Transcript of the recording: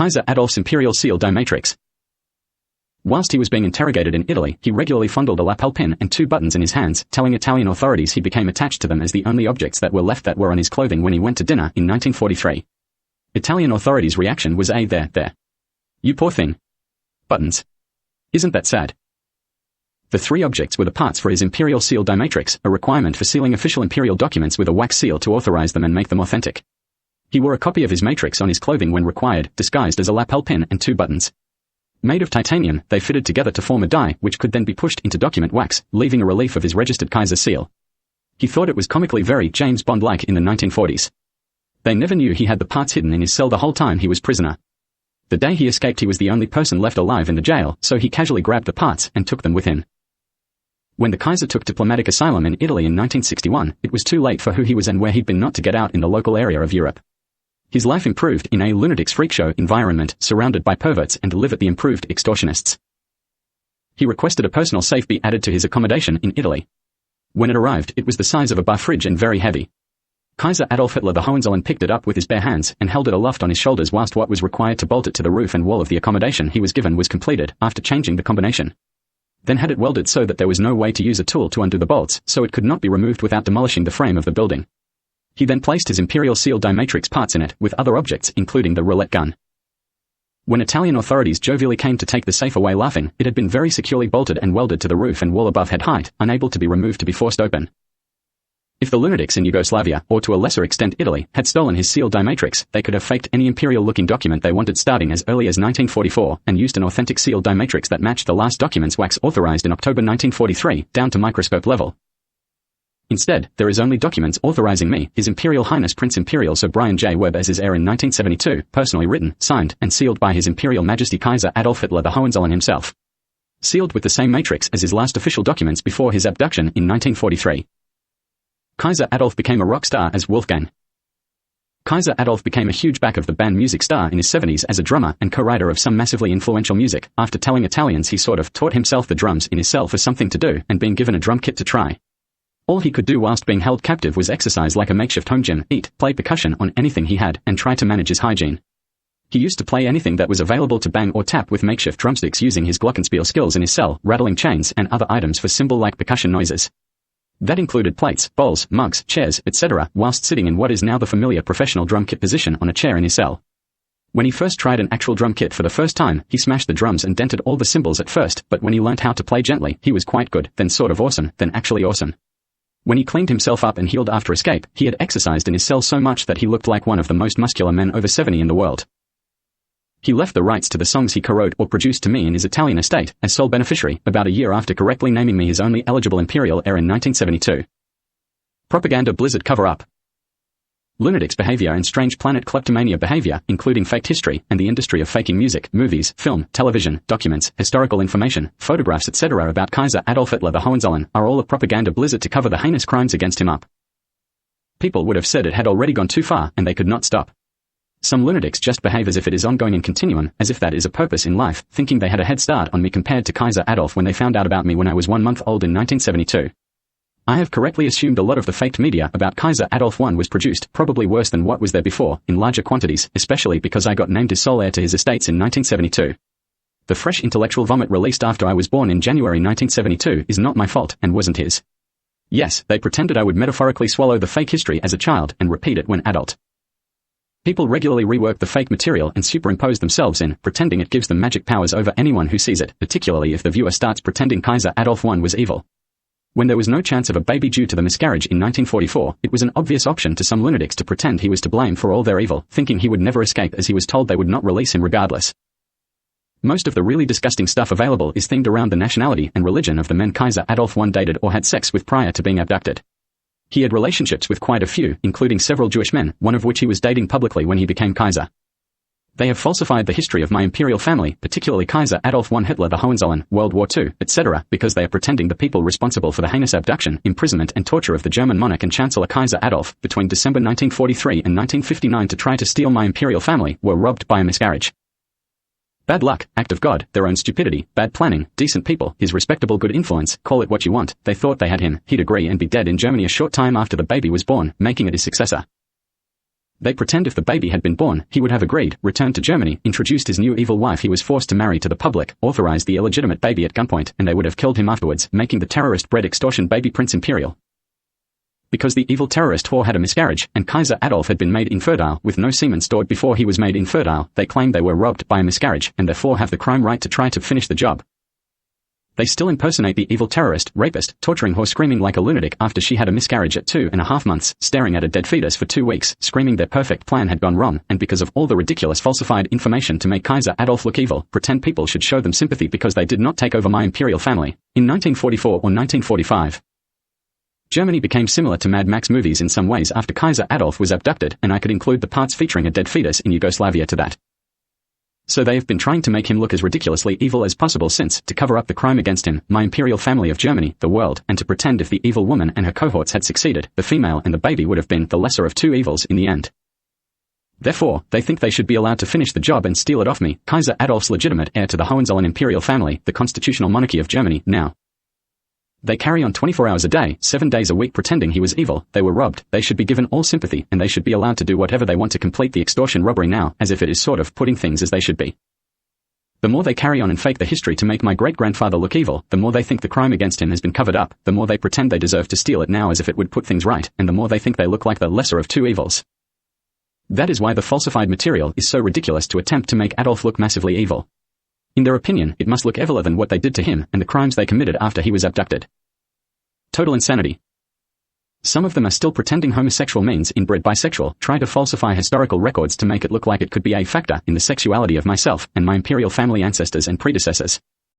Kaiser Adolf's imperial seal die Matrix. Whilst he was being interrogated in Italy, he regularly fondled a lapel pin and 2 buttons in his hands, telling Italian authorities he became attached to them as the only objects that were left that were on his clothing when he went to dinner in 1943. Italian authorities' reaction was there. You poor thing. Buttons. Isn't that sad? The 3 objects were the parts for his imperial seal die Matrix, a requirement for sealing official imperial documents with a wax seal to authorize them and make them authentic. He wore a copy of his matrix on his clothing when required, disguised as a lapel pin and 2 buttons. Made of titanium, they fitted together to form a die, which could then be pushed into document wax, leaving a relief of his registered Kaiser seal. He thought it was comically very James Bond-like in the 1940s. They never knew he had the parts hidden in his cell the whole time he was prisoner. The day he escaped he was the only person left alive in the jail, so he casually grabbed the parts and took them with him. When the Kaiser took diplomatic asylum in Italy in 1961, it was too late for who he was and where he'd been not to get out in the local area of Europe. His life improved in a lunatic's freak show environment, surrounded by perverts and live at the improved extortionists. He requested a personal safe be added to his accommodation in Italy. When it arrived, it was the size of a bar fridge and very heavy. Kaiser Adolf Hitler the Hohenzollern picked it up with his bare hands and held it aloft on his shoulders whilst what was required to bolt it to the roof and wall of the accommodation he was given was completed, after changing the combination. Then had it welded so that there was no way to use a tool to undo the bolts, so it could not be removed without demolishing the frame of the building. He then placed his imperial seal die Matrix parts in it, with other objects including the roulette gun. When Italian authorities jovially came to take the safe away laughing, it had been very securely bolted and welded to the roof and wall above head height, unable to be removed to be forced open. If the lunatics in Yugoslavia, or to a lesser extent Italy, had stolen his seal die Matrix, they could have faked any imperial-looking document they wanted starting as early as 1944, and used an authentic seal die Matrix that matched the last document's wax authorized in October 1943, down to microscope level. Instead, there is only documents authorizing me, His Imperial Highness Prince Imperial Sir Brian J. Webb as his heir in 1972, personally written, signed, and sealed by His Imperial Majesty Kaiser Adolf Hitler the Hohenzollern himself. Sealed with the same matrix as his last official documents before his abduction in 1943. Kaiser Adolf became a rock star as Wolfgang. Kaiser Adolf became a huge back of the band music star in his 70s as a drummer and co-writer of some massively influential music, after telling Italians he sort of taught himself the drums in his cell for something to do and being given a drum kit to try. All he could do whilst being held captive was exercise like a makeshift home gym, eat, play percussion on anything he had, and try to manage his hygiene. He used to play anything that was available to bang or tap with makeshift drumsticks using his glockenspiel skills in his cell, rattling chains and other items for cymbal-like percussion noises. That included plates, bowls, mugs, chairs, etc., whilst sitting in what is now the familiar professional drum kit position on a chair in his cell. When he first tried an actual drum kit for the first time, he smashed the drums and dented all the cymbals at first, but when he learnt how to play gently, he was quite good, then sort of awesome, then actually awesome. When he cleaned himself up and healed after escape, he had exercised in his cell so much that he looked like one of the most muscular men over 70 in the world. He left the rights to the songs he co-wrote or produced to me in his Italian estate, as sole beneficiary, about a year after correctly naming me his only eligible imperial heir in 1972. Propaganda blizzard cover-up. Lunatics behavior and strange planet kleptomania behavior, including faked history and the industry of faking music, movies, film, television, documents, historical information, photographs etc. about Kaiser Adolf Hitler the Hohenzollern, are all a propaganda blizzard to cover the heinous crimes against him up. People would have said it had already gone too far and they could not stop. Some lunatics just behave as if it is ongoing and continuum, as if that is a purpose in life, thinking they had a head start on me compared to Kaiser Adolf when they found out about me when I was 1 month old in 1972. I have correctly assumed a lot of the faked media about Kaiser Adolf I was produced, probably worse than what was there before, in larger quantities, especially because I got named as sole heir to his estates in 1972. The fresh intellectual vomit released after I was born in January 1972 is not my fault, and wasn't his. Yes, they pretended I would metaphorically swallow the fake history as a child and repeat it when adult. People regularly rework the fake material and superimpose themselves in, pretending it gives them magic powers over anyone who sees it, particularly if the viewer starts pretending Kaiser Adolf I was evil. When there was no chance of a baby due to the miscarriage in 1944, it was an obvious option to some lunatics to pretend he was to blame for all their evil, thinking he would never escape as he was told they would not release him regardless. Most of the really disgusting stuff available is themed around the nationality and religion of the men Kaiser Adolf I dated or had sex with prior to being abducted. He had relationships with quite a few, including several Jewish men, one of which he was dating publicly when he became Kaiser. They have falsified the history of my imperial family, particularly Kaiser Adolf I Hitler the Hohenzollern, World War II, etc., because they are pretending the people responsible for the heinous abduction, imprisonment and torture of the German monarch and Chancellor Kaiser Adolf, between December 1943 and 1959 to try to steal my imperial family, were robbed by a miscarriage. Bad luck, act of God, their own stupidity, bad planning, decent people, his respectable good influence, call it what you want, they thought they had him, he'd agree and be dead in Germany a short time after the baby was born, making it his successor. They pretend if the baby had been born, he would have agreed, returned to Germany, introduced his new evil wife he was forced to marry to the public, authorized the illegitimate baby at gunpoint, and they would have killed him afterwards, making the terrorist-bred extortion baby Prince Imperial. Because the evil terrorist whore had a miscarriage, and Kaiser Adolf had been made infertile, with no semen stored before he was made infertile, they claim they were robbed by a miscarriage, and therefore have the crime right to try to finish the job. They still impersonate the evil terrorist, rapist, torturing whore screaming like a lunatic after she had a miscarriage at 2.5 months, staring at a dead fetus for 2 weeks, screaming their perfect plan had gone wrong, and because of all the ridiculous falsified information to make Kaiser Adolf look evil, pretend people should show them sympathy because they did not take over my imperial family. In 1944 or 1945. Germany became similar to Mad Max movies in some ways after Kaiser Adolf was abducted, and I could include the parts featuring a dead fetus in Yugoslavia to that. So they have been trying to make him look as ridiculously evil as possible since, to cover up the crime against him, my imperial family of Germany, the world, and to pretend if the evil woman and her cohorts had succeeded, the female and the baby would have been the lesser of two evils in the end. Therefore, they think they should be allowed to finish the job and steal it off me, Kaiser Adolf's legitimate heir to the Hohenzollern imperial family, the constitutional monarchy of Germany, now. They carry on 24 hours a day, 7 days a week pretending he was evil, they were robbed, they should be given all sympathy, and they should be allowed to do whatever they want to complete the extortion robbery now, as if it is sort of putting things as they should be. The more they carry on and fake the history to make my great-grandfather look evil, the more they think the crime against him has been covered up, the more they pretend they deserve to steal it now as if it would put things right, and the more they think they look like the lesser of two evils. That is why the falsified material is so ridiculous to attempt to make Adolf look massively evil. In their opinion, it must look eviler than what they did to him, and the crimes they committed after he was abducted. Total insanity. Some of them are still pretending homosexual means inbred bisexual, try to falsify historical records to make it look like it could be a factor in the sexuality of myself and my imperial family ancestors and predecessors.